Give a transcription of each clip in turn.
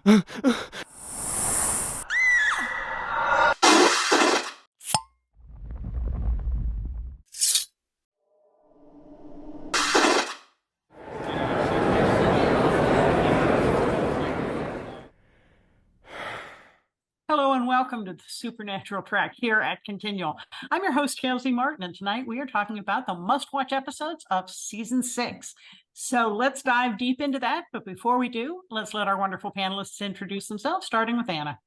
Hello and welcome to the Supernatural Track here at Continual. I'm your host, Kelsey Martin, and tonight we are talking about the must-watch episodes of Season 6. So let's dive deep into that, but before we do, let's let our wonderful panelists introduce themselves, starting with Anna.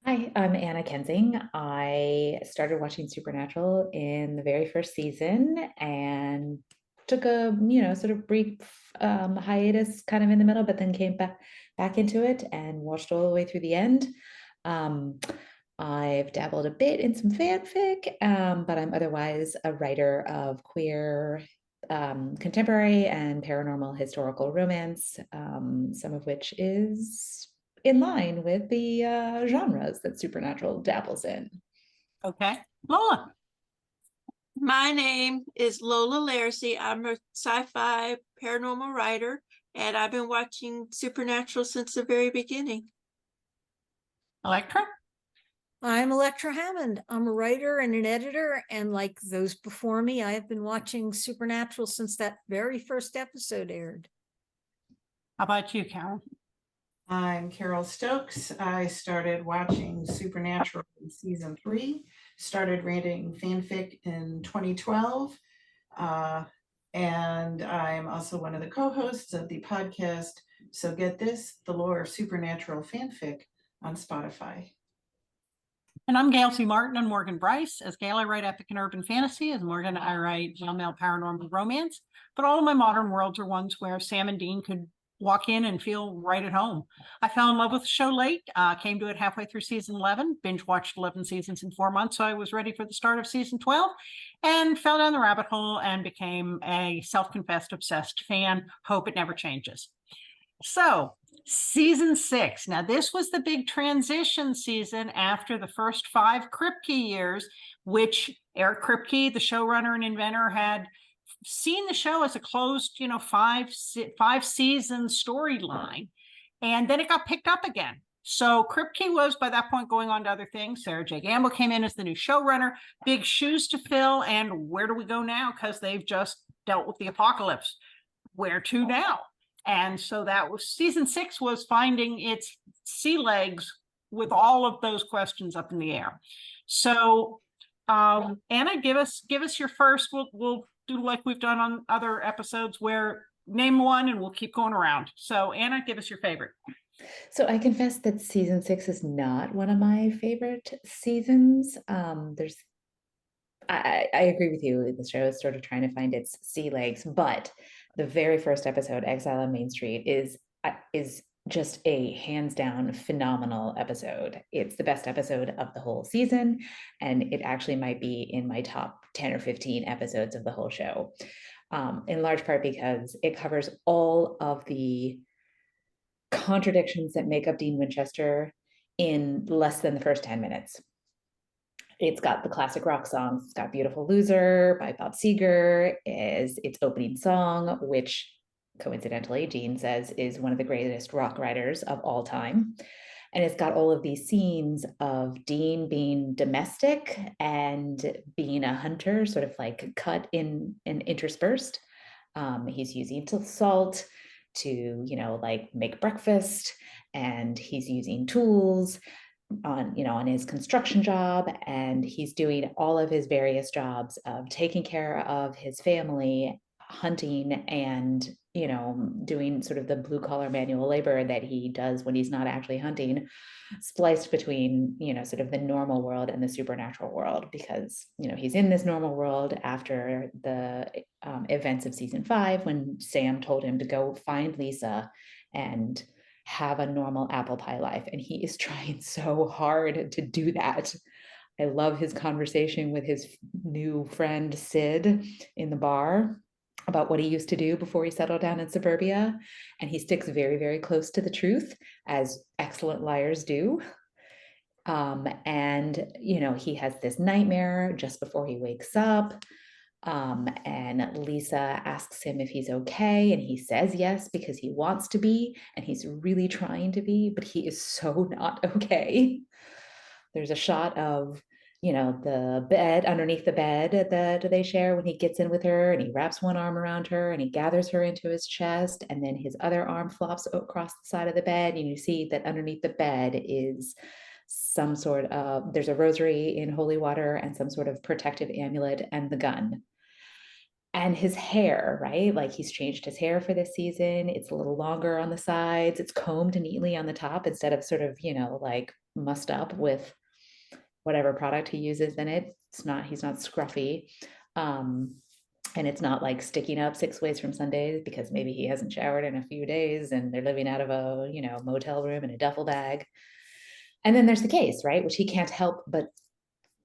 Hi, I'm Anna Kensing. I started watching Supernatural in the very first season and took a, sort of brief hiatus kind of in the middle, but then came back into it and watched all the way through the end. I've dabbled a bit in some fanfic, but I'm otherwise a writer of queer, contemporary and paranormal historical romance, some of which is in line with the genres that Supernatural dabbles in. Okay. Lola. My name is Lola Larsey. I'm a sci-fi paranormal writer, and I've been watching Supernatural since the very beginning. Elektra. I'm Elektra Hammond. I'm a writer and an editor, and like those before me, I have been watching Supernatural since that very first episode aired. How about you, Carole? I'm Carole Stokes. I started watching Supernatural in season 3, started reading fanfic in 2012, and I'm also one of the co-hosts of the podcast So Get This, The Lore of Supernatural Fanfic on Spotify. And I'm Gail C. Martin and Morgan Bryce. As Gail, I write epic and urban fantasy. As Morgan, I write male paranormal romance. But all of my modern worlds are ones where Sam and Dean could walk in and feel right at home. I fell in love with the show late, came to it halfway through season 11, binge watched 11 seasons in 4 months. So I was ready for the start of season 12 and fell down the rabbit hole and became a self-confessed obsessed fan. Hope it never changes. So season 6. Now, this was the big transition season after the first 5 Kripke years, which Eric Kripke, the showrunner and inventor, had seen the show as a closed, 5-season storyline. And then it got picked up again. So Kripke was, by that point, going on to other things. Sarah J. Gamble came in as the new showrunner. Big shoes to fill. And where do we go now? Because they've just dealt with the apocalypse. Where to now? And so that was season 6 was finding its sea legs with all of those questions up in the air. So Anna, give us your first. We'll do like we've done on other episodes where name one and we'll keep going around. So Anna, give us your favorite. So I confess that season 6 is not one of my favorite seasons. I agree with you. The show is sort of trying to find its sea legs, but the very first episode, Exile on Main Street, is just a hands down phenomenal episode. It's the best episode of the whole season, and it actually might be in my top 10 or 15 episodes of the whole show, in large part because it covers all of the contradictions that make up Dean Winchester in less than the first 10 minutes. It's got the classic rock songs. It's got Beautiful Loser by Bob Seger as its opening song, which coincidentally, Dean says is one of the greatest rock writers of all time. And it's got all of these scenes of Dean being domestic and being a hunter, sort of like cut in and interspersed. He's using salt to, like make breakfast, and he's using tools on his construction job, and he's doing all of his various jobs of taking care of his family, hunting, and doing sort of the blue collar manual labor that he does when he's not actually hunting, spliced between sort of the normal world and the supernatural world, because he's in this normal world after the events of season 5 when Sam told him to go find Lisa and have a normal apple pie life, and he is trying so hard to do that. I love his conversation with his new friend Sid in the bar about what he used to do before he settled down in suburbia, and he sticks very, very close to the truth, as excellent liars do. And he has this nightmare just before he wakes up And Lisa asks him if he's okay, and he says yes because he wants to be, and he's really trying to be, but he is so not okay. There's a shot of, you know, the bed, underneath the bed that they share when he gets in with her, and he wraps one arm around her and he gathers her into his chest, and then his other arm flops across the side of the bed, and you see that underneath the bed is some sort of, there's a rosary in holy water and some sort of protective amulet and the gun. And his hair, right? Like, he's changed his hair for this season. It's a little longer on the sides. It's combed neatly on the top instead of sort of, you know, like mussed up with whatever product he uses in it. He's not scruffy. And it's not like sticking up 6 ways from Sundays because maybe he hasn't showered in a few days and they're living out of a, you know, motel room in a duffel bag. And then there's the case, right? Which he can't help but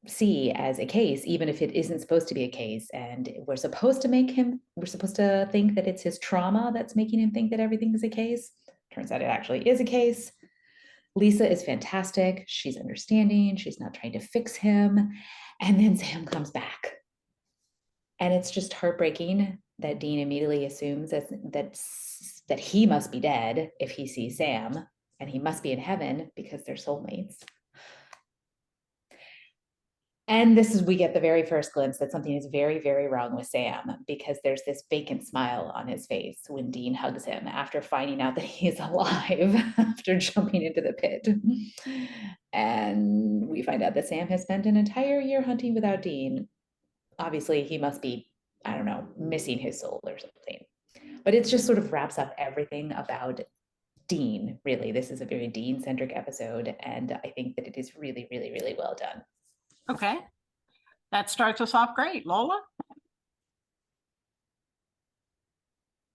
see as a case, even if it isn't supposed to be a case. And we're supposed to think that it's his trauma that's making him think that everything is a case. Turns out it actually is a case. Lisa is fantastic. She's understanding. She's not trying to fix him. And then Sam comes back. And it's just heartbreaking that Dean immediately assumes that he must be dead if he sees Sam, and he must be in heaven because they're soulmates. And we get the very first glimpse that something is very, very wrong with Sam, because there's this vacant smile on his face when Dean hugs him after finding out that he is alive after jumping into the pit. And we find out that Sam has spent an entire year hunting without Dean. Obviously, he must be, I don't know, missing his soul or something. But it just sort of wraps up everything about Dean, really. This is a very Dean-centric episode, and I think that it is really, really, really well done. Okay. That starts us off great. Lola?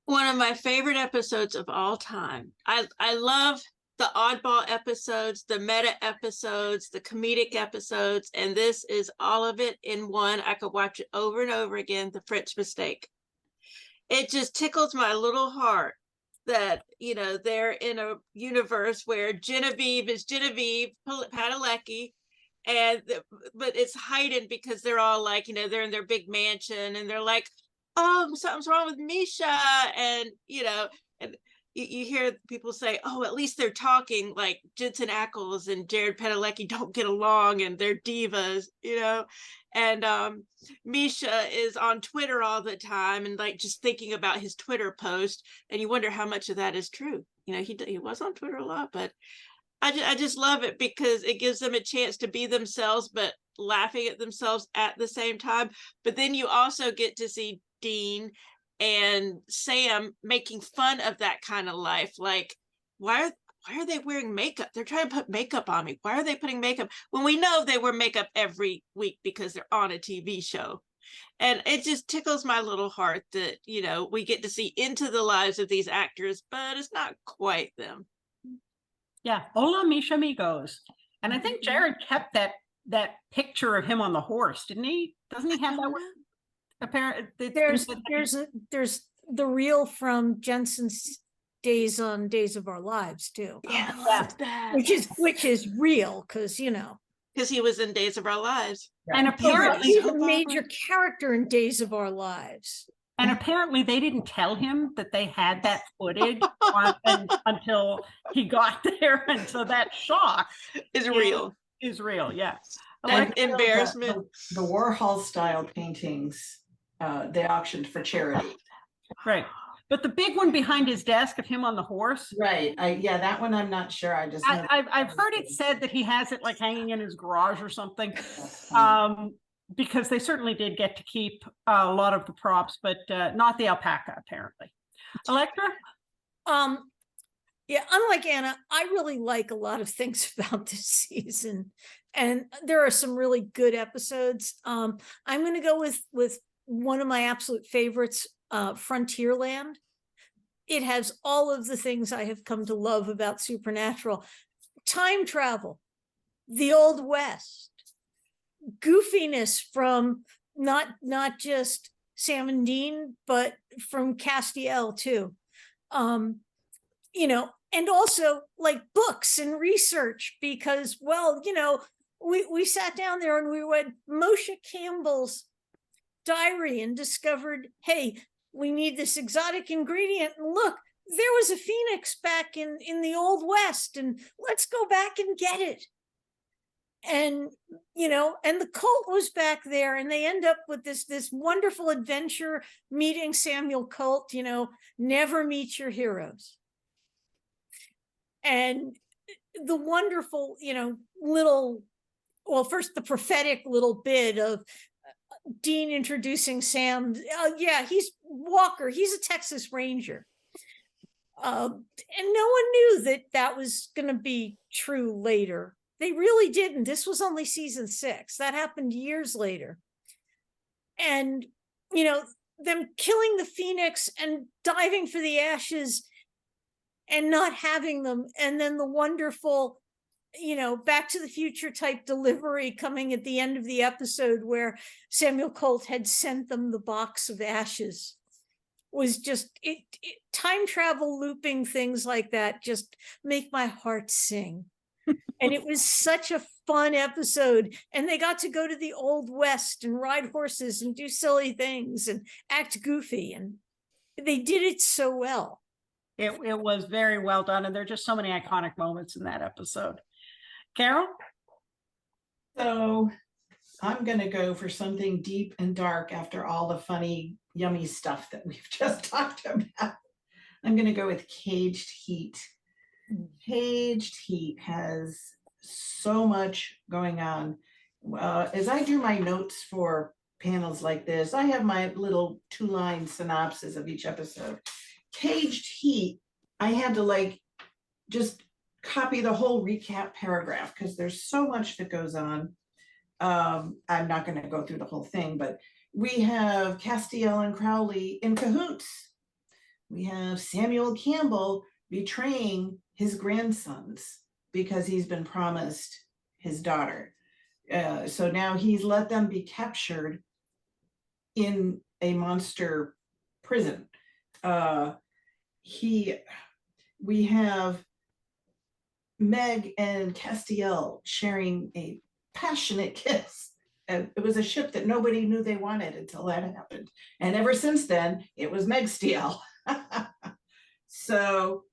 One of my favorite episodes of all time. I love the oddball episodes, the meta episodes, the comedic episodes, and this is all of it in one. I could watch it over and over again, The French Mistake. It just tickles my little heart that, you know, they're in a universe where Genevieve is Genevieve Padalecki, but it's heightened because they're all like, you know, they're in their big mansion and they're like, oh, something's wrong with Misha. And, you know, and you hear people say, oh, at least they're talking, like Jensen Ackles and Jared Padalecki don't get along and they're divas, you know. And Misha is on Twitter all the time and like just thinking about his Twitter post, and you wonder how much of that is true. You know, he was on Twitter a lot, but I just love it because it gives them a chance to be themselves, but laughing at themselves at the same time. But then you also get to see Dean and Sam making fun of that kind of life. Like, why are they wearing makeup? They're trying to put makeup on me. Why are they putting makeup when we know they wear makeup every week because they're on a TV show? And it just tickles my little heart that, you know, we get to see into the lives of these actors, but it's not quite them. Yeah. Hola, mis amigos. And I think Jared kept that picture of him on the horse, didn't he? Doesn't he have that one? Apparently, There's the reel from Jensen's days on Days of Our Lives too. Yeah, I love that. Which is real, because you know, because he was in Days of Our Lives. And apparently he's a major character in Days of Our Lives. And apparently they didn't tell him that they had that footage until he got there. And so that shock is real. Is real, yeah. And embarrassment. The Warhol style paintings, they auctioned for charity. Right. But the big one behind his desk of him on the horse. Right. Yeah, that one I'm not sure. I've heard it said that he has it like hanging in his garage or something. Because they certainly did get to keep a lot of the props, but not the alpaca, apparently. Elektra? Yeah, unlike Anna, I really like a lot of things about this season, and there are some really good episodes. I'm going to go with one of my absolute favorites, Frontierland. It has all of the things I have come to love about Supernatural: time travel, the Old West, goofiness from not just Sam and Dean, but from Castiel too. You know, and also like books and research, because, well, you know, we sat down there and we read Moshe Campbell's diary and discovered, hey, we need this exotic ingredient. And look, there was a phoenix back in the Old West, and let's go back and get it. And, and the cult was back there, and they end up with this wonderful adventure meeting Samuel Colt, never meet your heroes. And the wonderful, first the prophetic little bit of Dean introducing Sam. Yeah, he's Walker. He's a Texas Ranger. And no one knew that was going to be true later. They really didn't. This was only season 6. That happened years later. And, them killing the Phoenix and diving for the ashes and not having them. And then the wonderful, Back to the Future type delivery coming at the end of the episode where Samuel Colt had sent them the box of ashes was just time travel looping things like that just make my heart sing. And it was such a fun episode. And they got to go to the Old West and ride horses and do silly things and act goofy. And they did it so well. It was very well done. And there are just so many iconic moments in that episode. Carole? So I'm going to go for something deep and dark after all the funny, yummy stuff that we've just talked about. I'm going to go with Caged Heat. Caged Heat has so much going on. As I do my notes for panels like this, I have my little 2-line synopsis of each episode. Caged Heat, I had to just copy the whole recap paragraph because there's so much that goes on. I'm not going to go through the whole thing, but we have Castiel and Crowley in cahoots. We have Samuel Campbell betraying his grandsons because he's been promised his daughter. So now he's let them be captured in a monster prison. We have Meg and Castiel sharing a passionate kiss. And it was a ship that nobody knew they wanted until that happened. And ever since then, it was Meg Steele. So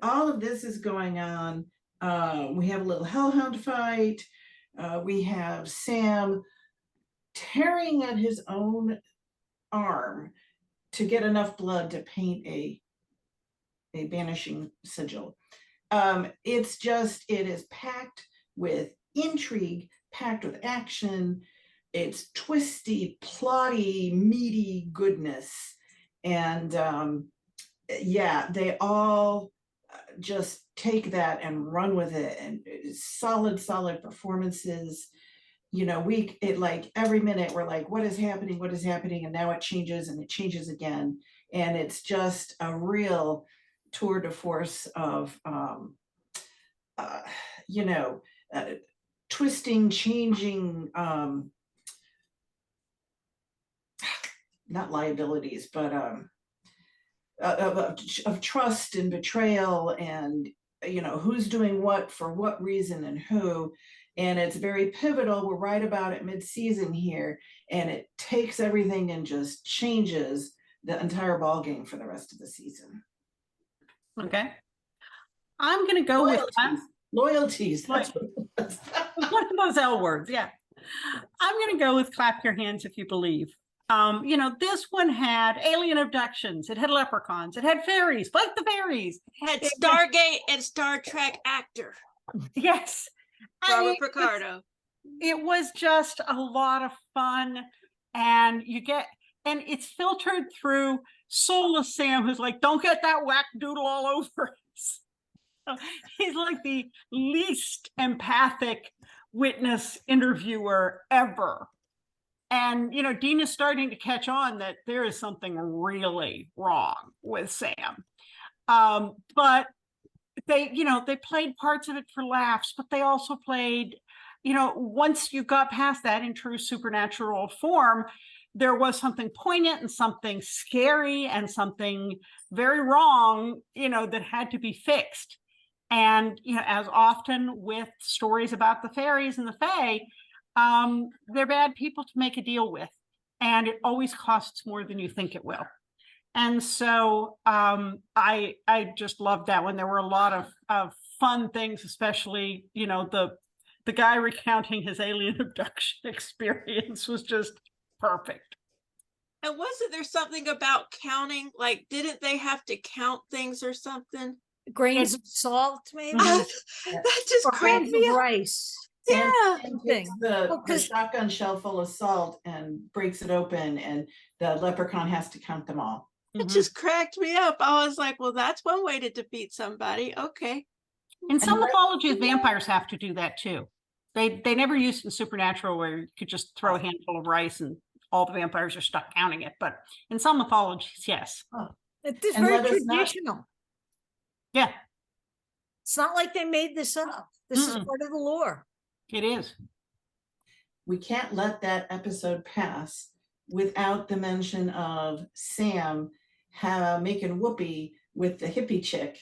all of this is going on. We have a little hellhound fight. We have Sam tearing at his own arm to get enough blood to paint a banishing sigil. It is packed with intrigue, packed with action. It's twisty, plotty, meaty goodness. And they all just take that and run with it. And solid performances. Every minute we're like, what is happening? What is happening? And now it changes and it changes again. And it's just a real tour de force of, twisting, changing, not liabilities, but of trust and betrayal and, who's doing what for what reason and who. And it's very pivotal. We're right about at mid-season here, and it takes everything and just changes the entire ball game for the rest of the season. Okay. I'm going to go Loyalties. That's one of those L words. Yeah. I'm going to go with Clap Your Hands If You Believe. This one had alien abductions. It had leprechauns. It had fairies. Fight the fairies. Had Stargate and Star Trek actor. Yes. Robert Picardo. It was just a lot of fun. And it's filtered through soulless Sam, who's like, don't get that whack doodle all over us. He's like the least empathic witness interviewer ever. And, Dean is starting to catch on that there is something really wrong with Sam. But they played parts of it for laughs, but they also played, once you got past that in true supernatural form, there was something poignant and something scary and something very wrong, that had to be fixed. And, as often with stories about the fairies and the fae, they're bad people to make a deal with. and it always costs more than you think it will. And so I just loved that one. There were a lot of fun things, especially, you know, the guy recounting his alien abduction experience was just perfect. And wasn't there something about counting? Like, didn't they have to count things or something? Grains of salt, maybe, Mhm. That just or cracked grains me of up. rice. Yeah. And thing. takes the Well, 'cause- shotgun shell full of salt and breaks it open, and the leprechaun has to count them all. It Mhm. just cracked me up. I was like, well, that's one way to defeat somebody. Okay. In some And- mythologies, vampires have to do that too. They never use it in Supernatural where you could just throw a handful of rice and all the vampires are stuck counting it. But in some mythologies, yes. It is And very let us not- traditional. Yeah, It's not like they made this up. This is Mm-mm. part of the lore. it is. We can't let that episode pass without the mention of Sam making whoopee with the hippie chick.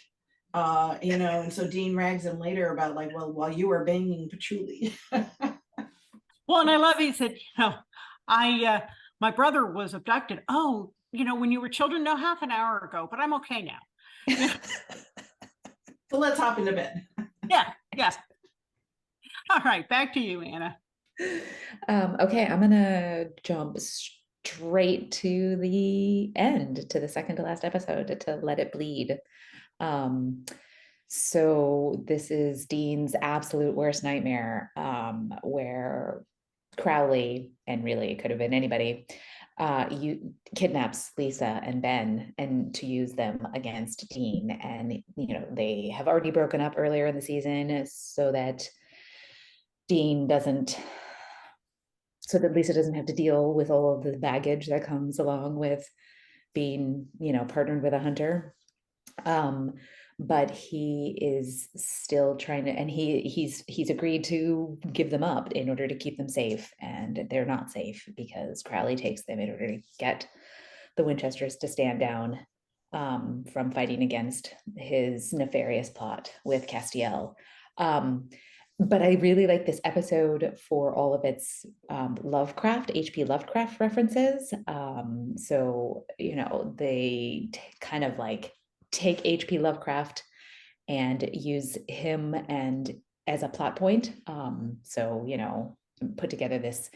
You know, and so Dean rags him later about like, well, while you were banging patchouli. Well, and I love he said, you know, my brother was abducted. Oh, you know, when you were children, no, half an hour ago, but I'm okay now. So let's hop into bed. Yeah, yeah. All right, back to you, Anna. Okay, I'm gonna jump straight to the end, to the second to last episode, to Let It Bleed. So this is Dean's absolute worst nightmare, where Crowley, and really it could have been anybody, kidnaps Lisa and Ben and to use them against Dean. And you know, they have already broken up earlier in the season so that Lisa doesn't have to deal with all of the baggage that comes along with being, you know, partnered with a hunter. But he is still trying to, and he's agreed to give them up in order to keep them safe, and they're not safe because Crowley takes them in order to get the Winchesters to stand down from fighting against his nefarious plot with Castiel. But I really like this episode for all of its Lovecraft, H.P. Lovecraft references. So, you know, they kind of like take H.P. Lovecraft and use him and as a plot point. So, you know, put together this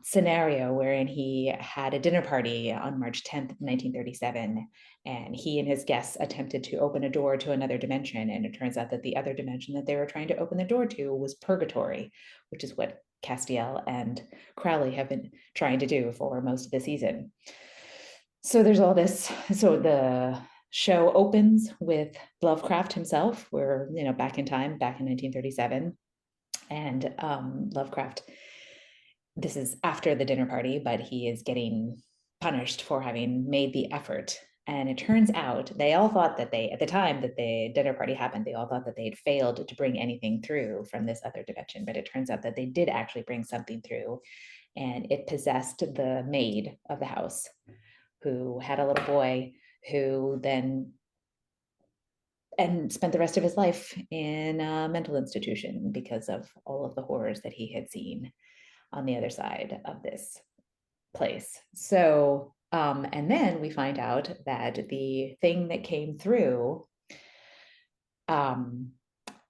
scenario wherein he had a dinner party on March 10th, 1937, and he and his guests attempted to open a door to another dimension, and it turns out that the other dimension that they were trying to open the door to was purgatory, which is what Castiel and Crowley have been trying to do for most of the season. So there's all this. So the show opens with Lovecraft himself. We're, you know, back in time, back in 1937. And Lovecraft, this is after the dinner party, but he is getting punished for having made the effort. And it turns out they all thought that at the time that the dinner party happened, they all thought that they had failed to bring anything through from this other dimension. But it turns out that they did actually bring something through, and it possessed the maid of the house, who had a little boy who then spent the rest of his life in a mental institution because of all of the horrors that he had seen on the other side of this place. So, and then we find out that the thing that came through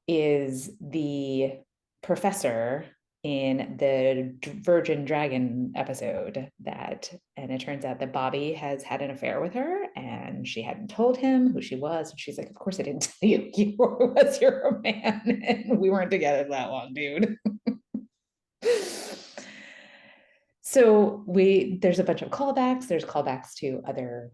is the professor in the Virgin Dragon episode, and it turns out that Bobby has had an affair with her and she hadn't told him who she was. And she's like, of course I didn't tell you you're a man and we weren't together that long, dude. So there's a bunch of callbacks. There's callbacks to other,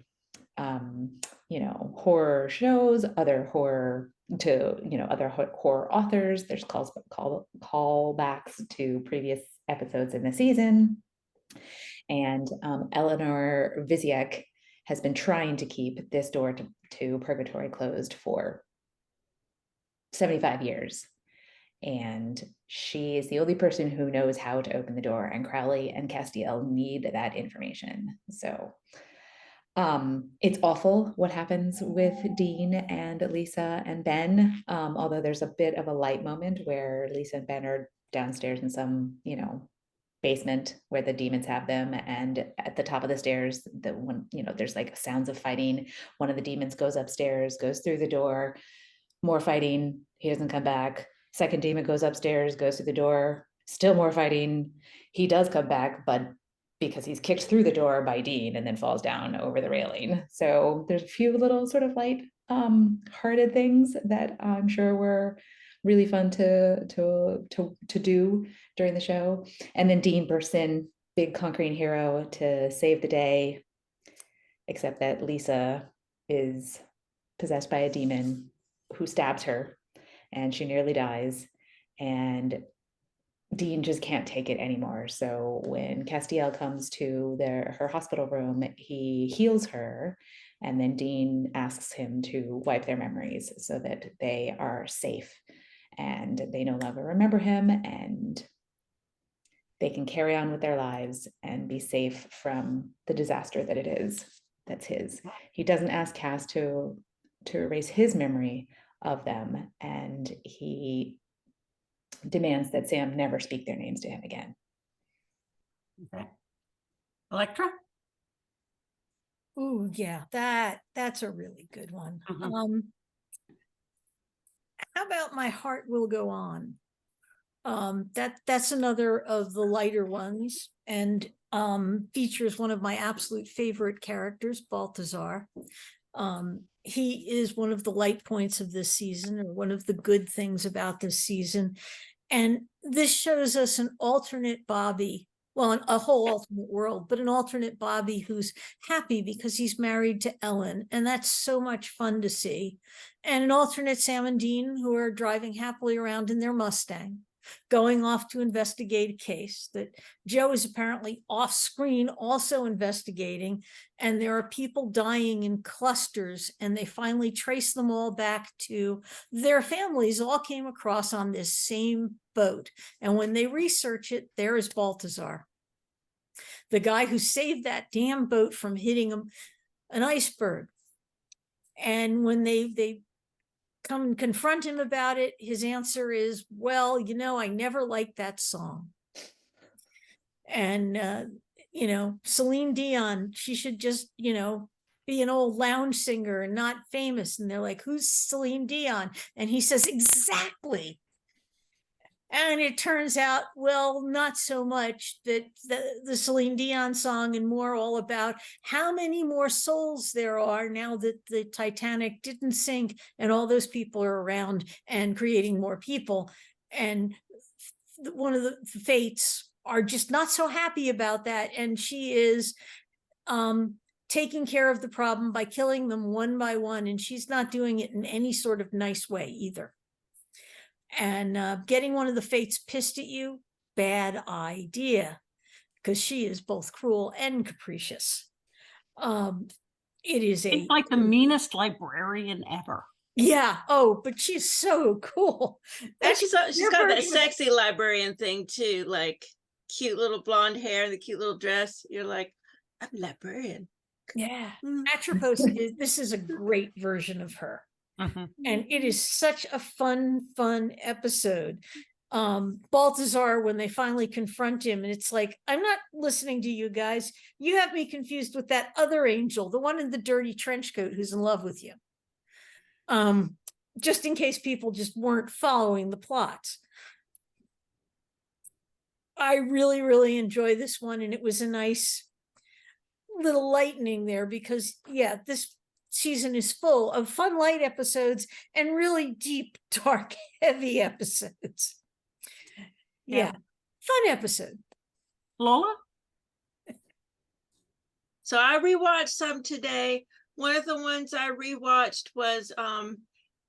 you know, horror shows, other horror authors. There's callbacks to previous episodes in the season. And Eleanor Visiak has been trying to keep this door to purgatory closed for 75 years. And she is the only person who knows how to open the door, and Crowley and Castiel need that information. So it's awful what happens with Dean and Lisa and Ben, although there's a bit of a light moment where Lisa and Ben are downstairs in some, you know, basement where the demons have them. And at the top of the stairs, the one, there's like sounds of fighting. One of the demons goes upstairs, goes through the door, more fighting. He doesn't come back. Second demon goes upstairs, goes through the door, still more fighting. He does come back, but because he's kicked through the door by Dean and then falls down over the railing. So there's a few little sort of light hearted things that I'm sure were really fun to do during the show. And then Dean bursts in, big conquering hero, to save the day, except that Lisa is possessed by a demon who stabs her and she nearly dies, and Dean just can't take it anymore. So when Castiel comes to her hospital room, he heals her, and then Dean asks him to wipe their memories so that they are safe and they no longer remember him, and they can carry on with their lives and be safe from the disaster that it is that's his. He doesn't ask Cass to erase his memory of them, and he demands that Sam never speak their names to him again. Okay. Elektra? Oh yeah, that's a really good one. Mhm. How about My Heart Will Go On? That's another of the lighter ones, and features one of my absolute favorite characters, Balthazar. He is one of the light points of this season, or one of the good things about this season. And this shows us an alternate Bobby, well, a whole alternate world, but an alternate Bobby who's happy because he's married to Ellen. And that's so much fun to see. And an alternate Sam and Dean who are driving happily around in their Mustang, going off to investigate a case that Joe is apparently off screen also investigating. And there are people dying in clusters, and they finally trace them all back to their families all came across on this same boat. And when they research it, there is Balthazar, the guy who saved that damn boat from hitting an iceberg. And when they come and confront him about it, his answer is, well, I never liked that song. And, Celine Dion, she should just, be an old lounge singer and not famous. And they're like, who's Celine Dion? And he says, exactly. And it turns out, well, not so much, that the Celine Dion song and more all about how many more souls there are now that the Titanic didn't sink and all those people are around and creating more people. And one of the fates are just not so happy about that. And she is taking care of the problem by killing them one by one. And she's not doing it in any sort of nice way either. And getting one of the fates pissed at you, bad idea, because she is both cruel and capricious. It is It's like the meanest librarian ever. Yeah. Oh, but she's so cool. And she's got that version of- sexy librarian thing too, like cute little blonde hair and the cute little dress. You're like, I'm a librarian. Yeah. Mm. Atropos this is a great version of her. Mhm. And it is such a fun episode. Balthazar, when they finally confront him, and it's like, I'm not listening to you guys. You have me confused with that other angel, the one in the dirty trench coat who's in love with you. Just in case people just weren't following the plot. I really, really enjoy this one, and it was a nice little lightening there because, yeah, this season is full of fun, light episodes and really deep, dark, heavy episodes. Yeah, fun episode. Lola? So I rewatched some today. One of the ones I rewatched was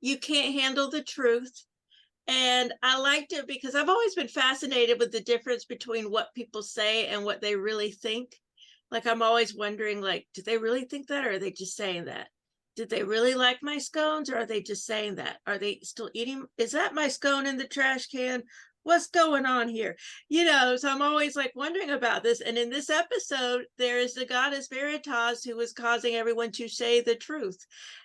You Can't Handle the Truth. And I liked it because I've always been fascinated with the difference between what people say and what they really think. Like, I'm always wondering, like, do they really think that, or are they just saying that? Did they really like my scones, or are they just saying that? Are they still eating? Is that my scone in the trash can? What's going on here? So I'm always like wondering about this. And in this episode, there is the goddess Veritas who is causing everyone to say the truth.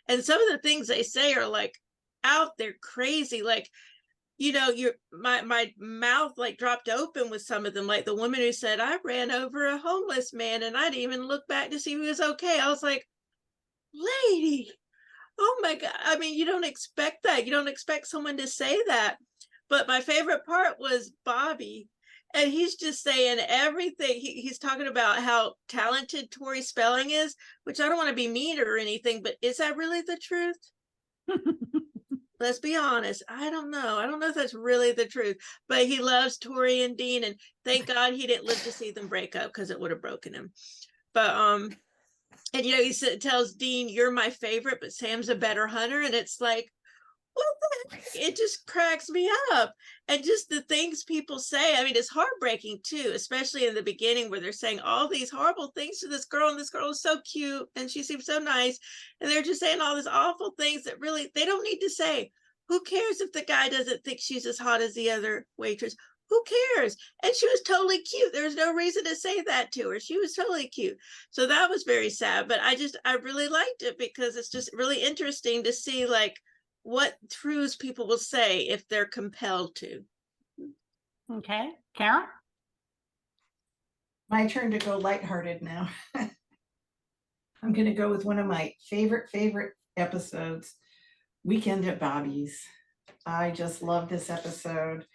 And some of the things they say are like out there crazy. Like, my mouth like dropped open with some of them, like the woman who said, I ran over a homeless man and I didn't even look back to see if he was okay. I was like, lady, oh my God. I mean, you don't expect that. You don't expect someone to say that. But my favorite part was Bobby. And he's just saying everything. He's talking about how talented Tori Spelling is, which I don't want to be mean or anything, but is that really the truth? Let's be honest. I don't know. I don't know if that's really the truth, but he loves Tori and Dean, and thank God he didn't live to see them break up because it would have broken him. But and he tells Dean, "You're my favorite, but Sam's a better hunter," and it's like, what the heck? It just cracks me up. And just the things people say. I mean, it's heartbreaking too, especially in the beginning where they're saying all these horrible things to this girl, and this girl is so cute and she seems so nice. And they're just saying all these awful things that really they don't need to say. Who cares if the guy doesn't think she's as hot as the other waitress? Who cares? And she was totally cute. There's no reason to say that to her. She was totally cute. So that was very sad. But I really liked it because it's just really interesting to see like what truths people will say if they're compelled to. Okay, Karen? My turn to go lighthearted now. I'm going to go with one of my favorite episodes, Weekend at Bobby's. I just love this episode.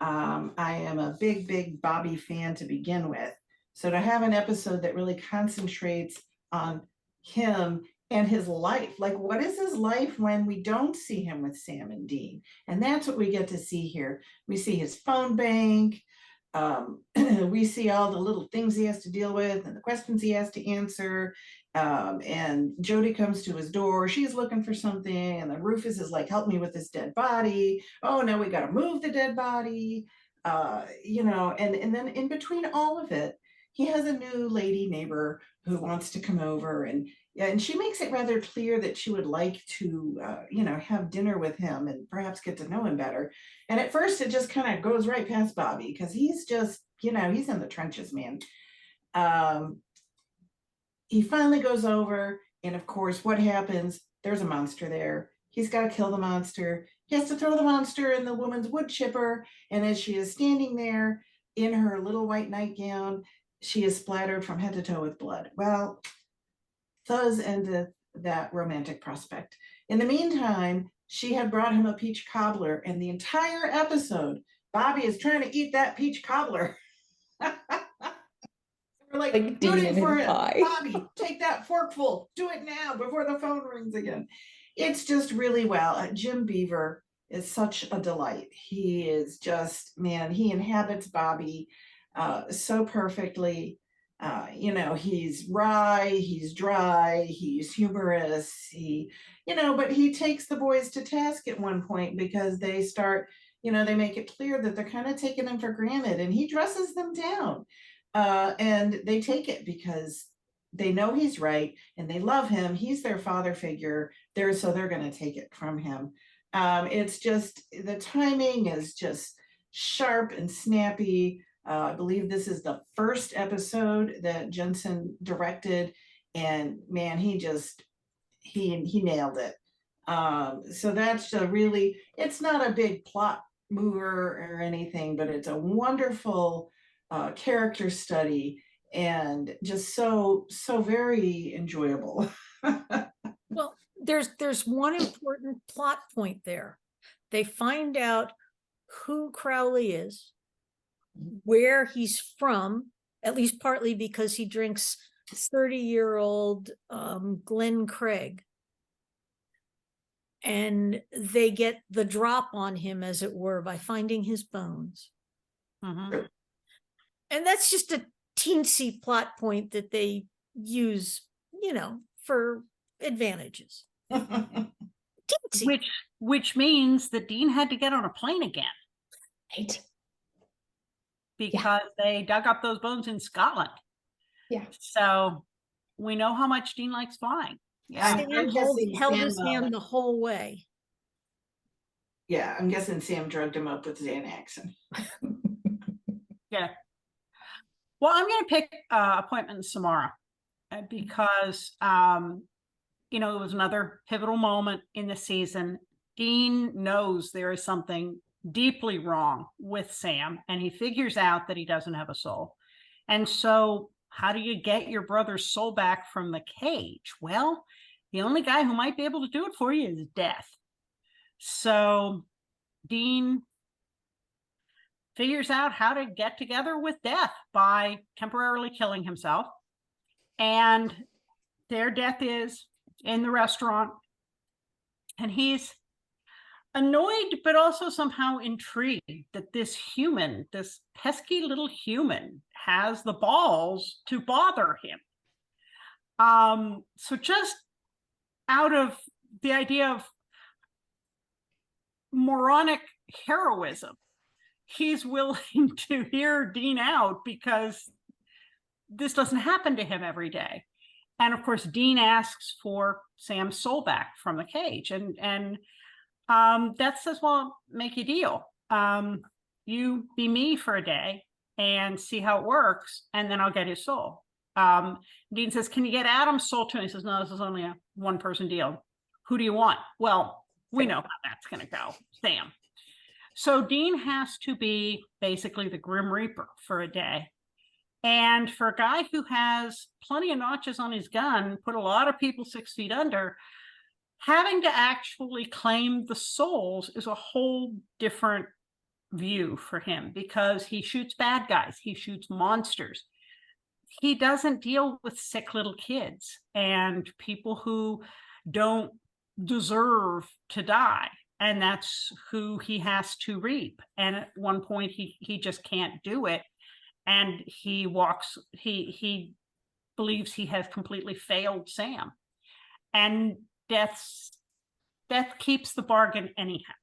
I am a big Bobby fan to begin with. So to have an episode that really concentrates on him and his life, like what is his life when we don't see him with Sam and Dean? And that's what we get to see here. We see his phone bank. We see all the little things he has to deal with and the questions he has to answer. And Jody comes to his door. She's looking for something. And then Rufus is like, help me with this dead body. Oh, now we got to move the dead body. And then in between all of it, he has a new lady neighbor who wants to come over, and she makes it rather clear that she would like to, have dinner with him and perhaps get to know him better. And at first it just kind of goes right past Bobby because he's just, he's in the trenches, man. He finally goes over, and of course, what happens? There's a monster there. He's got to kill the monster. He has to throw the monster in the woman's wood chipper, and as she is standing there in her little white nightgown, she is splattered from head to toe with blood. Well, thus ended that romantic prospect. In the meantime, she had brought him a peach cobbler, and the entire episode, Bobby is trying to eat that peach cobbler. We're like rooting for him. Bobby, take that forkful. Do it now before the phone rings again. It's just really well. Jim Beaver is such a delight. He is just, man, he inhabits Bobby so perfectly. He's wry, he's dry, he's humorous, but he takes the boys to task at one point because they start, they make it clear that they're kind of taking him for granted, and he dresses them down. And they take it because they know he's right and they love him. He's their father figure there, so they're going to take it from him. It's just, the timing is just sharp and snappy. I believe this is the first episode that Jensen directed, and man, he nailed it. So that's really, it's not a big plot mover or anything, but it's a wonderful character study and just so very enjoyable. Well, there's one important plot point there. They find out who Crowley is, where he's from, at least partly because he drinks 30-year-old Glen Craig. And they get the drop on him, as it were, by finding his bones. Mm-hmm. And that's just a teensy plot point that they use, for advantages. Teensy. Which means that Dean had to get on a plane again. Right. Because they dug up those bones in Scotland. Yeah. So we know how much Dean likes flying. Yeah. Sam held his hand the whole way. Yeah, I'm guessing Sam drugged him up with Xanax. Yeah. Well, I'm going to pick Appointment in Samara because, it was another pivotal moment in the season. Dean knows there is something deeply wrong with Sam, and he figures out that he doesn't have a soul. And so how do you get your brother's soul back from the cage? Well, the only guy who might be able to do it for you is death. So Dean figures out how to get together with death by temporarily killing himself. And their death is in the restaurant. And he's annoyed, but also somehow intrigued that this human, this pesky little human, has the balls to bother him. So just out of the idea of moronic heroism, he's willing to hear Dean out because this doesn't happen to him every day. And of course, Dean asks for Sam's soul back from the cage. And Death says, well, make a deal. You be me for a day and see how it works, and then I'll get his soul. Dean says, can you get Adam's soul too? And he says, no, this is only a one-person deal. Who do you want? Well, we know how that's going to go. Sam. So Dean has to be basically the Grim Reaper for a day. And for a guy who has plenty of notches on his gun, put a lot of people 6 feet under, having to actually claim the souls is a whole different view for him, because he shoots bad guys, he shoots monsters. He doesn't deal with sick little kids and people who don't deserve to die. And that's who he has to reap. And at one point he just can't do it. And he believes he has completely failed Sam. And Death keeps the bargain anyhow,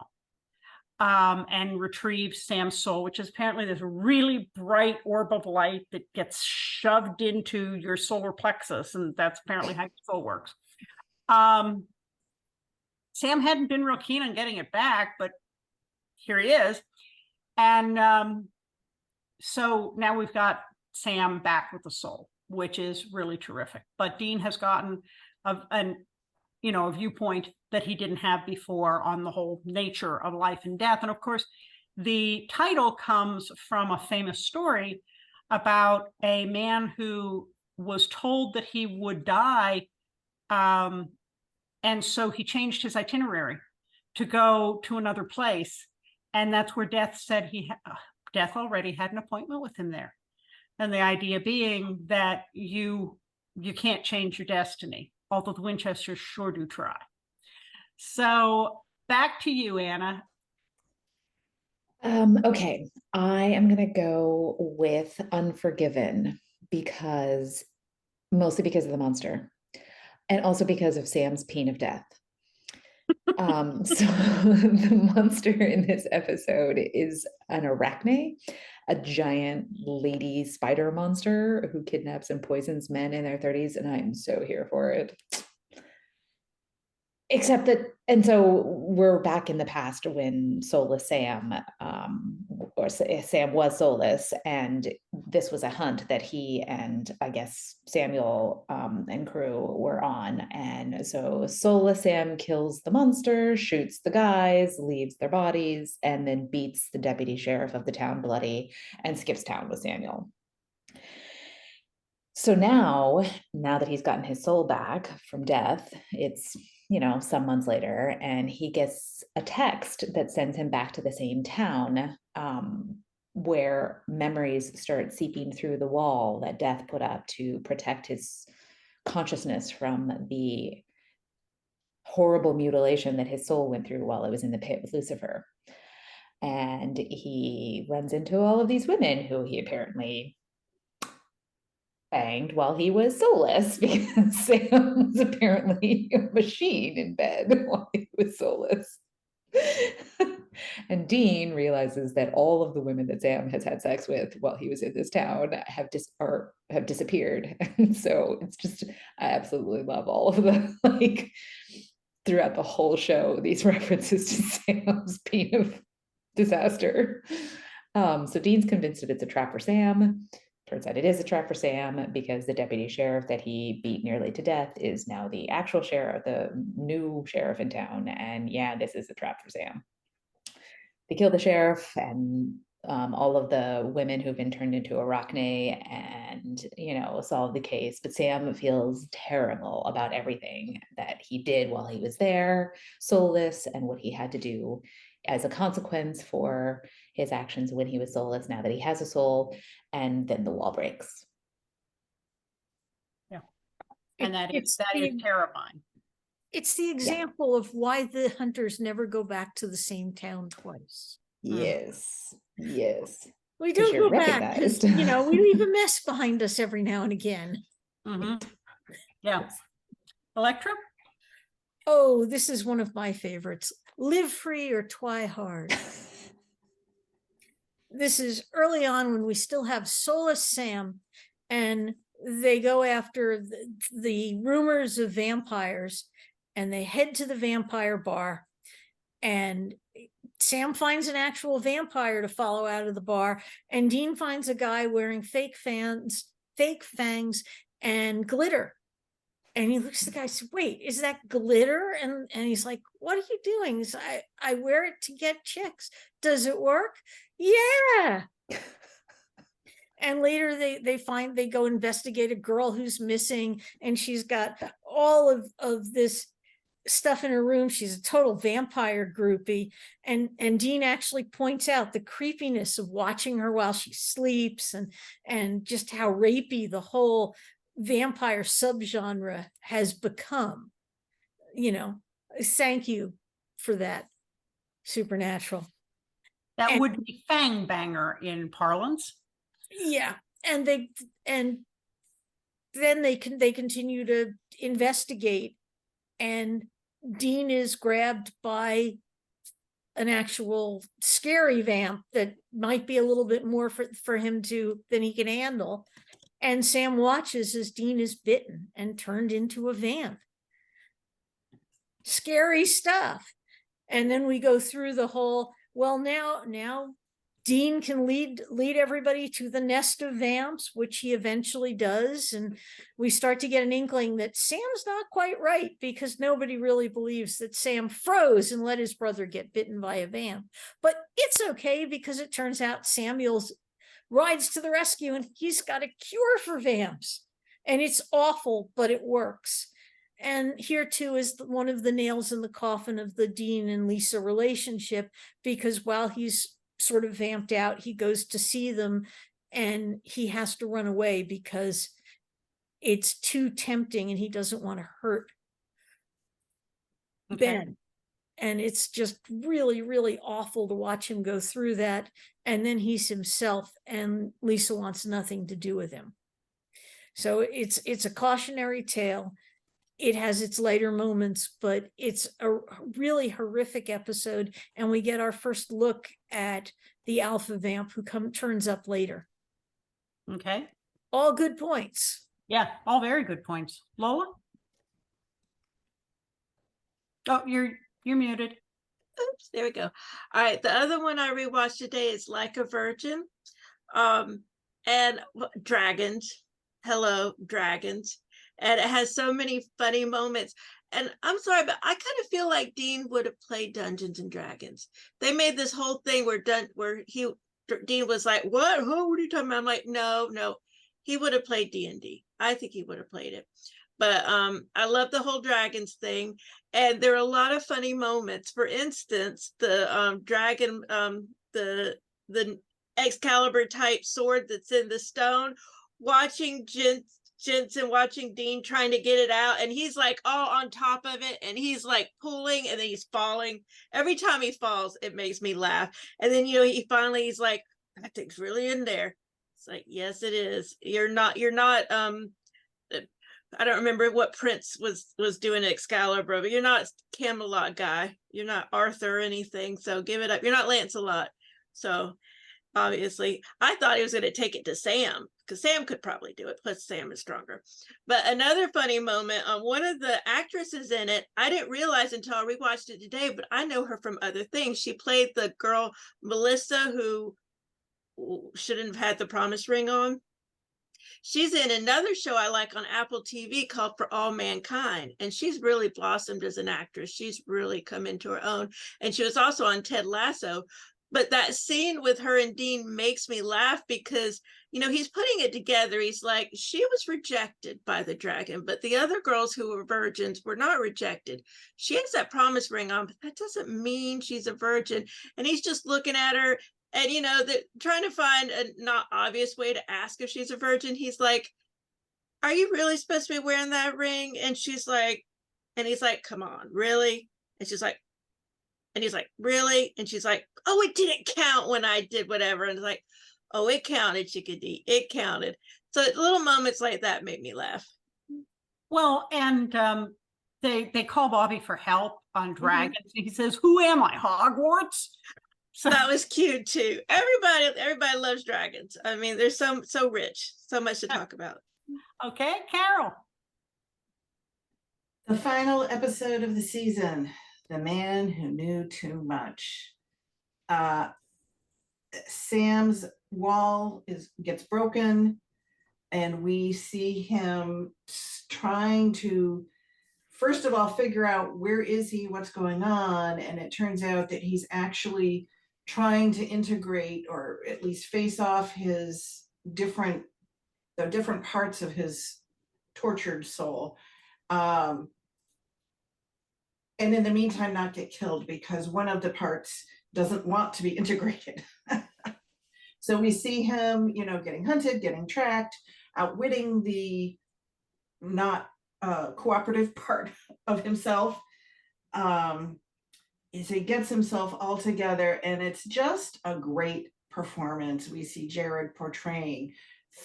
and retrieves Sam's soul, which is apparently this really bright orb of light that gets shoved into your solar plexus, and that's apparently how your soul works. Sam hadn't been real keen on getting it back, but here he is. And so now we've got Sam back with the soul, which is really terrific. But Dean has gotten a viewpoint that he didn't have before on the whole nature of life and death. And of course, the title comes from a famous story about a man who was told that he would die. And so he changed his itinerary to go to another place. And that's where Death said Death already had an appointment with him there. And the idea being that you can't change your destiny, although the Winchesters sure do try. So back to you, Anna. Okay, I am gonna go with Unforgiven mostly because of the monster, and also because of Sam's pain of death. So the monster in this episode is an arachne, a giant lady spider monster who kidnaps and poisons men in their 30s, and I'm so here for it. Except that, and so we're back in the past when soulless Sam, or Sam was soulless, and this was a hunt that he and I guess Samuel and crew were on. And so soulless Sam kills the monster, shoots the guys, leaves their bodies, and then beats the deputy sheriff of the town bloody and skips town with Samuel. So now that he's gotten his soul back from death, it's some months later, and he gets a text that sends him back to the same town, where memories start seeping through the wall that Death put up to protect his consciousness from the horrible mutilation that his soul went through while it was in the pit with Lucifer. And he runs into all of these women who he apparently banged while he was soulless, because Sam was apparently a machine in bed while he was soulless. And Dean realizes that all of the women that Sam has had sex with while he was in this town have disappeared. And so it's just, I absolutely love all of the, throughout the whole show, these references to Sam's pain of disaster. So Dean's convinced that it's a trap for Sam. Turns out it is a trap for Sam, because the deputy sheriff that he beat nearly to death is now the actual sheriff, the new sheriff in town. And yeah, this is a trap for Sam. they kill the sheriff and all of the women who've been turned into Arachne and, solve the case. But Sam feels terrible about everything that he did while he was there, soulless, and what he had to do as a consequence for his actions when he was soulless, now that he has a soul. And then the wall breaks. And that is It's terrifying. It's the example of why the hunters never go back to the same town twice. Yes. Yes. We 'Cause don't you're go back because, recognized. we leave a mess behind us every now and again. Yeah. Elektra? Oh, this is one of my favorites. Live free or try hard. This is early on when we still have soulless Sam, and they go after the rumors of vampires, and they head to the vampire bar, and Sam finds an actual vampire to follow out of the bar, and Dean finds a guy wearing fake fangs, and glitter. And he looks at the guy and says, wait, is that glitter? And he's like, what are you doing? He's, I wear it to get chicks. Does it work? Yeah. And later they go investigate a girl who's missing, and she's got all of this stuff in her room. She's a total vampire groupie. And Dean actually points out the creepiness of watching her while she sleeps, and just how rapey the whole vampire subgenre has become. Thank you for that, Supernatural. That would be fang banger in parlance. Yeah. And then they continue to investigate, and Dean is grabbed by an actual scary vamp that might be a little bit more for him than he can handle. And Sam watches as Dean is bitten and turned into a vamp. Scary stuff. And then we go through the whole, well, now Dean can lead everybody to the nest of vamps, which he eventually does. And we start to get an inkling that Sam's not quite right, because nobody really believes that Sam froze and let his brother get bitten by a vamp. But it's okay, because it turns out Samuel's rides to the rescue, and he's got a cure for vamps. And it's awful, but it works. And here too is one of the nails in the coffin of the Dean and Lisa relationship, because while he's sort of vamped out, he goes to see them, and he has to run away because it's too tempting, and he doesn't want to hurt Ben. And it's just really, really awful to watch him go through that. And then he's himself, and Lisa wants nothing to do with him. So it's a cautionary tale. It has its lighter moments, but it's a really horrific episode. And we get our first look at the alpha vamp who turns up later. Okay. All good points. Yeah, all very good points. Lola? Oh, you're muted. Oops, there we go. All right, the other one I rewatched today is Like a Virgin. And dragons. Hello, dragons. And it has so many funny moments. And I'm sorry, but I kind of feel like Dean would have played Dungeons and Dragons. They made this whole thing where Dean was like, what? Oh, what are you talking about? I'm like, no, he would have played D&D. I think he would have played it. But I love the whole dragons thing. And there are a lot of funny moments. For instance, the dragon, the Excalibur type sword that's in the stone, watching Jensen watching Dean trying to get it out, and he's like all on top of it, and he's like pulling, and then he's falling. Every time he falls, it makes me laugh. And then he's like, that thing's really in there. It's like, yes, it is. You're not I don't remember what Prince was doing at Excalibur, but you're not Camelot guy. You're not Arthur or anything. So give it up. You're not Lancelot. So obviously, I thought he was going to take it to Sam, because Sam could probably do it. Plus, Sam is stronger. But another funny moment, one of the actresses in it, I didn't realize until I rewatched it today, but I know her from other things. She played the girl Melissa who shouldn't have had the promise ring on. She's in another show I like on Apple TV called For All Mankind, and she's really blossomed as an actress. She's really come into her own. And she was also on Ted Lasso. But that scene with her and Dean makes me laugh because, he's putting it together. He's like, she was rejected by the dragon, but the other girls who were virgins were not rejected. She has that promise ring on, but that doesn't mean she's a virgin. And he's just looking at her and, trying to find a not obvious way to ask if she's a virgin. He's like, are you really supposed to be wearing that ring? And she's like, and he's like, come on, really? And she's like, and he's like, really? And she's like, oh, it didn't count when I did whatever. And it's like, oh, it counted, chickadee. It counted. So little moments like that made me laugh. Well, and they call Bobby for help on dragons. He says, who am I, Hogwarts? So that was cute too. Everybody loves dragons. I mean, they're so rich, so much to talk about. Okay, Carole. The final episode of the season, The Man Who Knew Too Much. Sam's wall gets broken, and we see him trying to, first of all, figure out where is he, what's going on, and it turns out that he's actually trying to integrate, or at least face off, the different parts of his tortured soul. And in the meantime, not get killed because one of the parts doesn't want to be integrated. So we see him, getting hunted, getting tracked, outwitting the not cooperative part of himself. He gets himself all together, and it's just a great performance. We see Jared portraying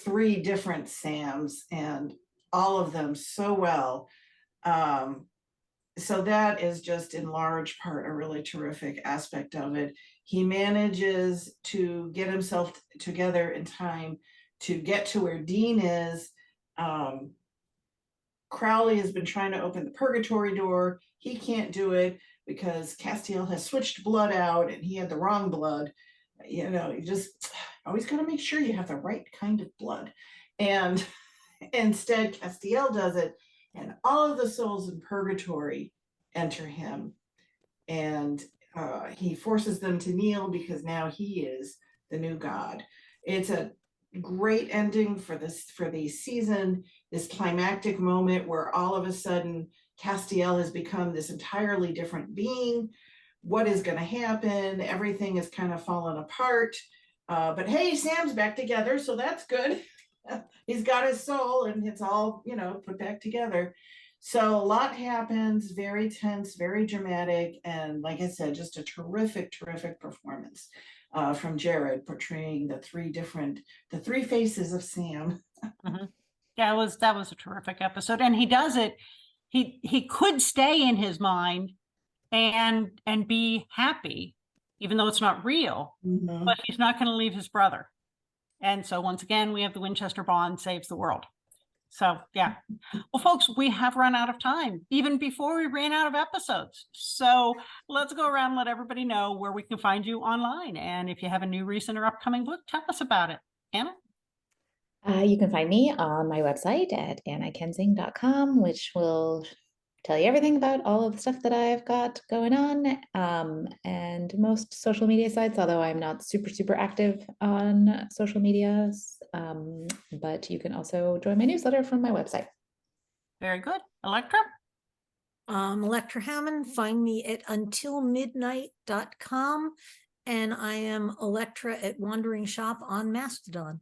3 different Sams, and all of them so well. So that is just in large part a really terrific aspect of it. He manages to get himself together in time to get to where Dean is. Crowley has been trying to open the purgatory door. He can't do it because Castiel has switched blood out and he had the wrong blood. You just always got to make sure you have the right kind of blood. And instead, Castiel does it, and all of the souls in purgatory enter him. And he forces them to kneel because now he is the new god. It's a great ending for the season, this climactic moment where all of a sudden Castiel has become this entirely different being. What is going to happen? Everything is kind of fallen apart. But hey, Sam's back together, so that's good. He's got his soul and it's all, put back together. So a lot happens, very tense, very dramatic. And like I said, just a terrific, terrific performance from Jared portraying the 3 faces of Sam. Mm-hmm. Yeah, that was a terrific episode. And he does it. He could stay in his mind and be happy, even though it's not real, but he's not going to leave his brother. And so once again, we have the Winchester bond saves the world. So yeah. Well, folks, we have run out of time, even before we ran out of episodes. So let's go around and let everybody know where we can find you online. And if you have a new, recent, or upcoming book, tell us about it. Anna? You can find me on my website at annakensing.com, which will tell you everything about all of the stuff that I've got going on, and most social media sites, although I'm not super active on social media. But you can also join my newsletter from my website. Very good. Elektra? Elektra Hammond. Find me at untilmidnight.com, and I am Elektra at Wandering Shop on Mastodon.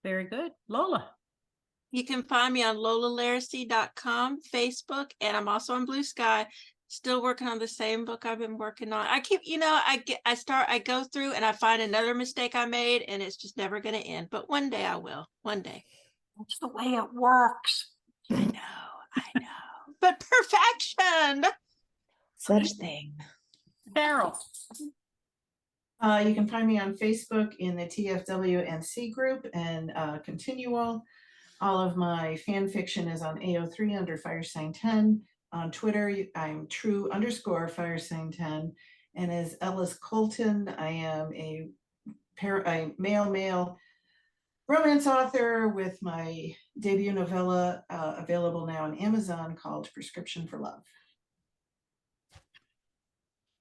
Very good. Lola? You can find me on lolalaracy.com, Facebook, and I'm also on Blue Sky. Still working on the same book I've been working on. I keep, I go through and I find another mistake I made, and it's just never going to end. But one day I will. One day. That's the way it works. I know. But perfection. Such thing. Carole? You can find me on Facebook in the TFWNC group and Continual. All of my fan fiction is on AO3 under Firesign 10. On Twitter, I'm true_Firesign 10. And as Ellis Colton, I am a male romance author with my debut novella available now on Amazon called Prescription for Love.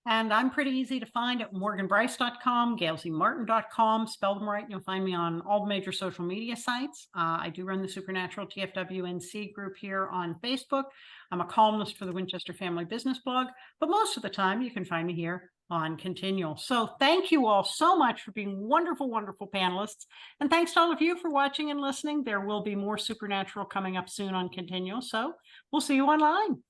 And I'm pretty easy to find at morganbryce.com, gailzmartin.com. Spell them right, and you'll find me on all the major social media sites. I do run the Supernatural TFWNC group here on Facebook. I'm a columnist for the Winchester Family Business blog, but most of the time you can find me here on Continual. So thank you all so much for being wonderful, wonderful panelists. And thanks to all of you for watching and listening. There will be more Supernatural coming up soon on Continual. So we'll see you online.